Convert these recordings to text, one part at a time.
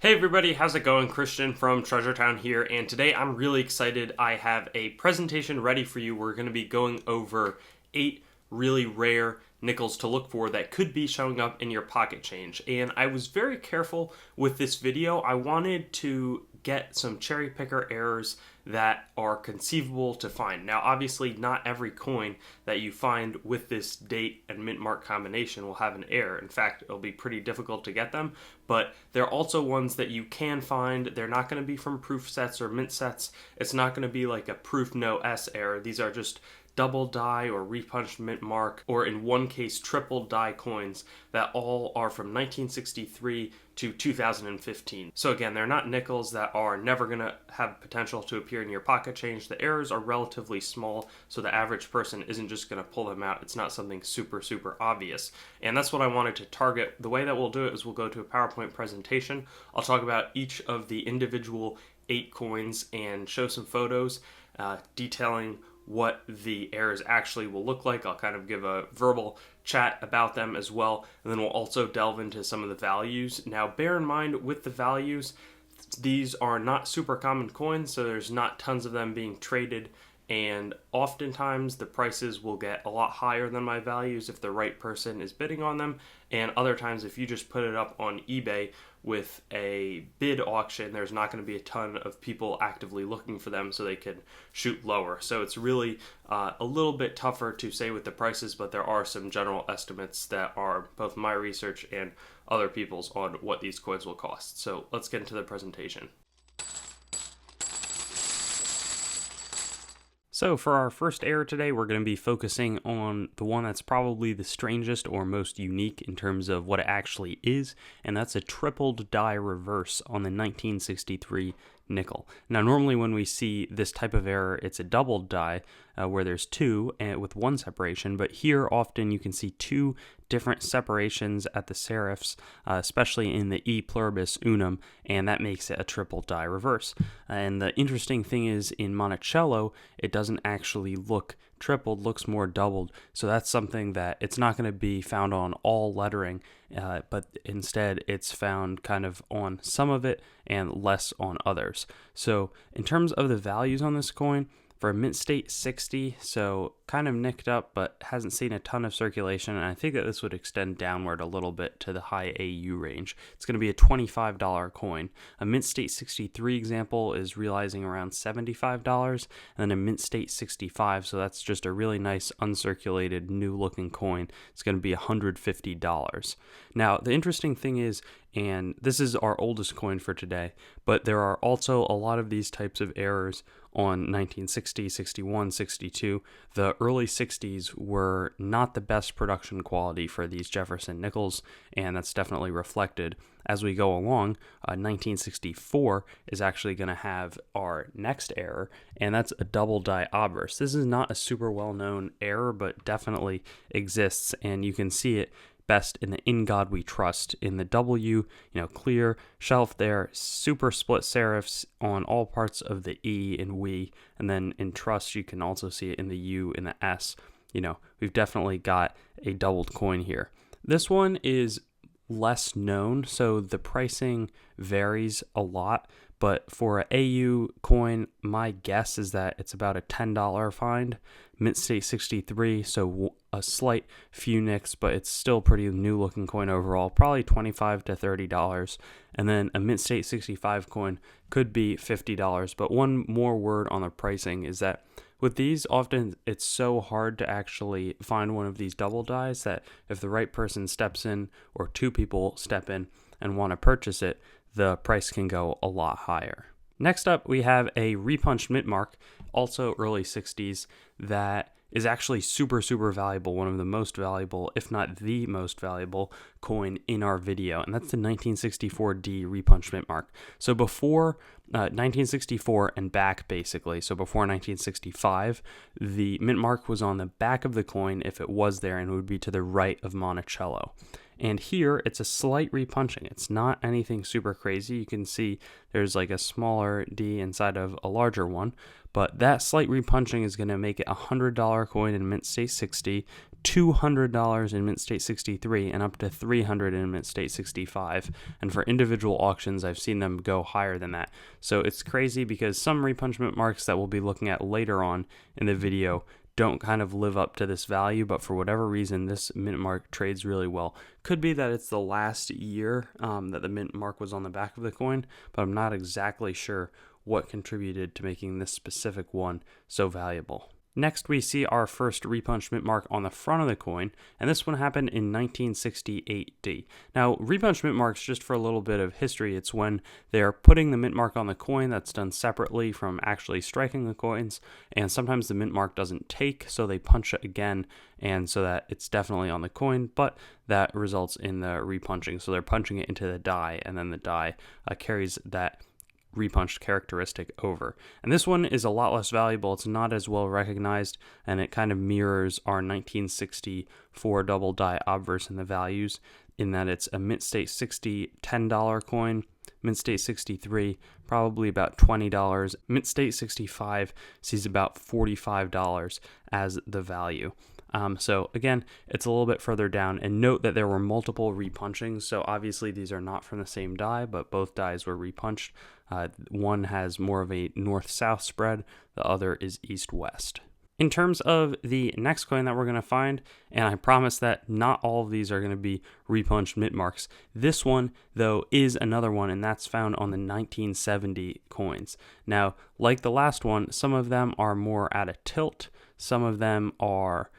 Hey everybody, how's it going? Christian from Treasure Town here, and today I'm really excited. I have a presentation ready for you. We're going to be going over 8 really rare nickels to look for that could be showing up in your pocket change. And I was very careful with this video. I wanted to get some cherry picker errors that are conceivable to find. Now, obviously, not every coin that you find with this date and mint mark combination will have an error. In fact, it'll be pretty difficult to get them, but there are also ones that you can find. They're not going to be from proof sets or mint sets. It's not going to be like a proof no S error. These are just double die or repunched mint mark, or in one case triple die coins that all are from 1963 to 2015. So again, they're not nickels that are never going to have potential to appear in your pocket change. The errors are relatively small, so the average person isn't just going to pull them out. It's not something super obvious, and that's what I wanted to target. The way that we'll do it is we'll go to a PowerPoint presentation. I'll talk about each of the individual 8 coins and show some photos detailing what the errors actually will look like. I'll kind of give a verbal chat about them as well, and then we'll also delve into some of the values. Now, bear in mind with the values, these are not super common coins, so there's not tons of them being traded, and oftentimes the prices will get a lot higher than my values if the right person is bidding on them, and other times if you just put it up on eBay with a bid auction, there's not going to be a ton of people actively looking for them, so they can shoot lower. So it's really a little bit tougher to say with the prices, but there are some general estimates that are both my research and other people's on what these coins will cost. So let's get into the presentation. So for our first error today, we're going to be focusing on the one that's probably the strangest or most unique in terms of what it actually is, and that's a tripled die reverse on the 1963 nickel. Now, normally when we see this type of error, it's a doubled die where there's 2 and with 1 separation, but here often you can see 2 different separations at the serifs, especially in the E pluribus unum, and that makes it a triple die reverse. And the interesting thing is in Monticello, it doesn't actually look tripled, looks more doubled. So that's something that it's not going to be found on all lettering, but instead it's found kind of on some of it and less on others. So in terms of the values on this coin, for a mint state 60, so kind of nicked up, but hasn't seen a ton of circulation, and I think that this would extend downward a little bit to the high AU range. It's going to be a $25 coin. A mint state 63 example is realizing around $75, and then a mint state 65, so that's just a really nice uncirculated new looking coin. It's going to be $150. Now, the interesting thing is, and this is our oldest coin for today, but there are also a lot of these types of errors on 1960, 61, 62. The early 60s were not the best production quality for these Jefferson nickels, and that's definitely reflected as we go along. 1964 is actually going to have our next error, and that's a Doubled Die Obverse. This is not a super well-known error, but definitely exists, and you can see it best in the In God We Trust. In the W, clear shelf there, super split serifs on all parts of the E and we, and then in Trust you can also see it in the U and the S. We've definitely got a doubled coin here. This one is less known, so the pricing varies a lot, but for an AU coin, my guess is that it's about a $10 find. Mint state 63, so a slight few nicks, but it's still pretty new looking coin overall, probably $25 to $30. And then a mint state 65 coin could be $50. But one more word on the pricing is that with these, often it's so hard to actually find one of these double dies that if the right person steps in or 2 people step in and want to purchase it, the price can go a lot higher. Next up, we have a repunched mint mark, also early 60s, that is actually super valuable, one of the most valuable, if not the most valuable coin in our video, and that's the 1964D repunched mint mark. So before 1964 and back, basically, so before 1965, the mint mark was on the back of the coin if it was there, and it would be to the right of Monticello. And here it's a slight repunching. It's not anything super crazy. You can see there's like a smaller D inside of a larger one, but that slight repunching is going to make it a $100 coin in mint state 60, $200 in mint state 63, and up to $300 in mint state 65. And for individual auctions, I've seen them go higher than that. So it's crazy because some repunchment marks that we'll be looking at later on in the video don't kind of live up to this value, but for whatever reason, this mint mark trades really well. Could be that it's the last year that the mint mark was on the back of the coin, but I'm not exactly sure what contributed to making this specific one so valuable. Next, we see our first repunched mint mark on the front of the coin, and this one happened in 1968D. Now, repunched mint marks, just for a little bit of history, it's when they're putting the mint mark on the coin. That's done separately from actually striking the coins, and sometimes the mint mark doesn't take, so they punch it again, and so that it's definitely on the coin, but that results in the repunching. So they're punching it into the die, and then the die carries that repunched characteristic over. And this one is a lot less valuable. It's not as well recognized, and it kind of mirrors our 1964 Doubled Die Obverse in the values, in that it's a mint state 60 $10 coin, mint state 63 probably about $20, mint state 65 sees about $45 as the value. So again, it's a little bit further down, and note that there were multiple repunchings. So obviously these are not from the same die, but both dies were repunched. One has more of a north-south spread, the other is east-west. In terms of the next coin that we're going to find, and I promise that not all of these are going to be repunched mint marks, this one, though, is another one, and that's found on the 1970 coins. Now, like the last one, some of them are more at a tilt, some of them are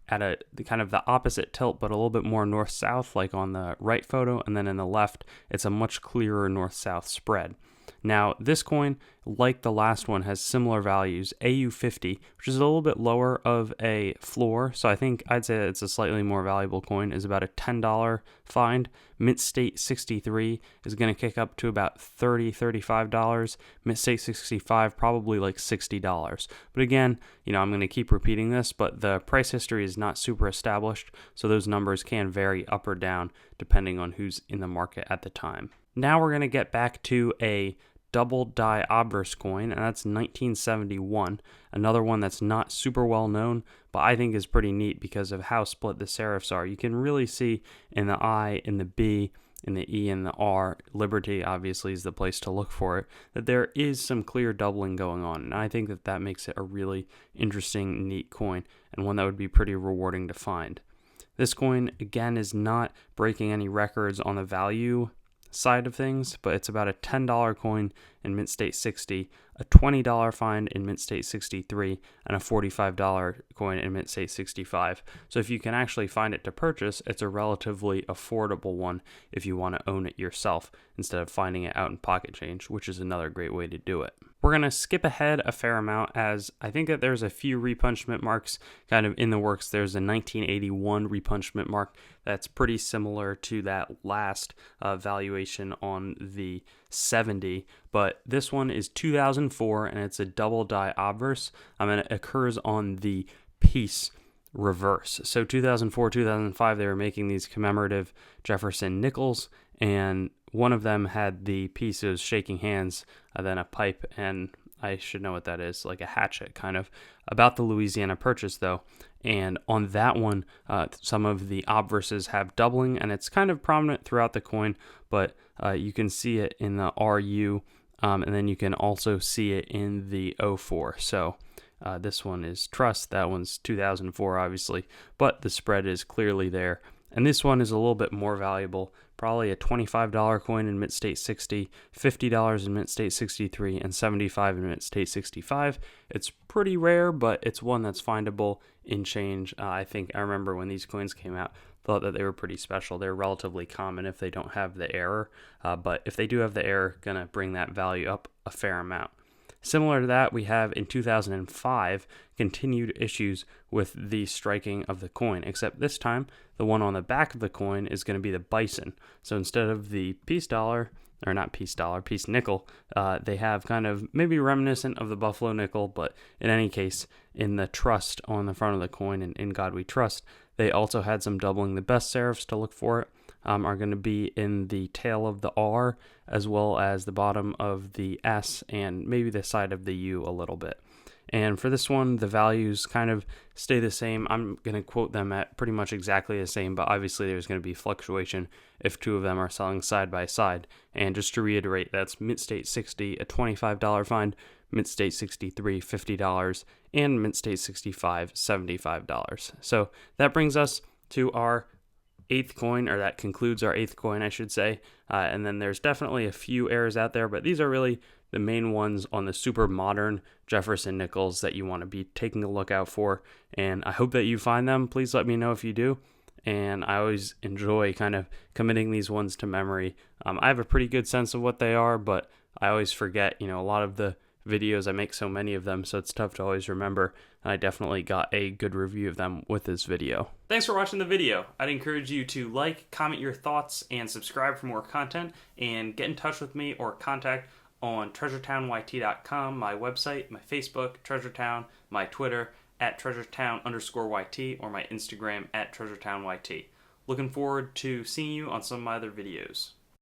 at the kind of the opposite tilt, but a little bit more north-south, like on the right photo, and then in the left, it's a much clearer north-south spread. Now, this coin, like the last one, has similar values. AU50, which is a little bit lower of a floor, so I'd say that it's a slightly more valuable coin, is about a $10 find. Mint State 63 is going to kick up to about $30, $35. Mint State 65, probably like $60. But again, I'm going to keep repeating this, but the price history is not super established, so those numbers can vary up or down depending on who's in the market at the time. Now we're going to get back to a Doubled Die Obverse coin, and that's 1971. Another one that's not super well known, but I think is pretty neat because of how split the serifs are. You can really see in the I, in the B, in the E, and the R, Liberty obviously is the place to look for it, that there is some clear doubling going on, and I think that makes it a really interesting, neat coin, and one that would be pretty rewarding to find. This coin, again, is not breaking any records on the value side of things, but it's about a $10 coin in mint state 60, a $20 find in mint state 63, and a $45 coin in mint state 65. So if you can actually find it to purchase, it's a relatively affordable one if you want to own it yourself instead of finding it out in pocket change, which is another great way to do it. We're going to skip ahead a fair amount, as I think that there's a few repunchment marks kind of in the works. There's a 1981 repunchment mark that's pretty similar to that last valuation on the 70, but this one is 2004, and it's a Double Die Obverse, and it occurs on the piece reverse. So 2004, 2005, they were making these commemorative Jefferson nickels, and one of them had the pieces shaking hands, then a pipe, and I should know what that is, like a hatchet kind of, about the Louisiana Purchase though. And on that one, some of the obverses have doubling, and it's kind of prominent throughout the coin, but you can see it in the RU, and then you can also see it in the 04. So this one is trust, that one's 2004 obviously, but the spread is clearly there. And this one is a little bit more valuable, probably a $25 coin in mint state 60, $50 in mint state 63, and $75 in mint state 65. It's pretty rare, but it's one that's findable in change. I remember when these coins came out, thought that they were pretty special. They're relatively common if they don't have the error, but if they do have the error, gonna bring that value up a fair amount. Similar to that, we have in 2005 continued issues with the striking of the coin, except this time the one on the back of the coin is going to be the Bison. So instead of the peace dollar, or not piece dollar, piece nickel. They have kind of maybe reminiscent of the Buffalo nickel, but in any case, in the trust on the front of the coin and In God We Trust, they also had some doubling the best serifs to look for it. Are going to be in the tail of the R, as well as the bottom of the S, and maybe the side of the U a little bit. And for this one, the values kind of stay the same. I'm going to quote them at pretty much exactly the same, but obviously there's going to be fluctuation if two of them are selling side by side. And just to reiterate, that's Mint State 60, a $25 find, Mint State 63, $50, and Mint State 65, $75. So that brings us to our eighth coin, or that concludes our eighth coin, I should say. And then there's definitely a few errors out there, but these are really the main ones on the super modern Jefferson nickels that you want to be taking a look out for. And I hope that you find them. Please let me know if you do. And I always enjoy kind of committing these ones to memory. I have a pretty good sense of what they are, but I always forget, a lot of the videos, I make so many of them, so it's tough to always remember. And I definitely got a good review of them with this video. Thanks for watching the video. I'd encourage you to like, comment your thoughts, and subscribe for more content, and get in touch with me or contact on treasuretown.yt.com, my website, my Facebook, Treasuretown, my Twitter, at treasuretown_YT, or my Instagram, at treasuretown_YT. Looking forward to seeing you on some of my other videos.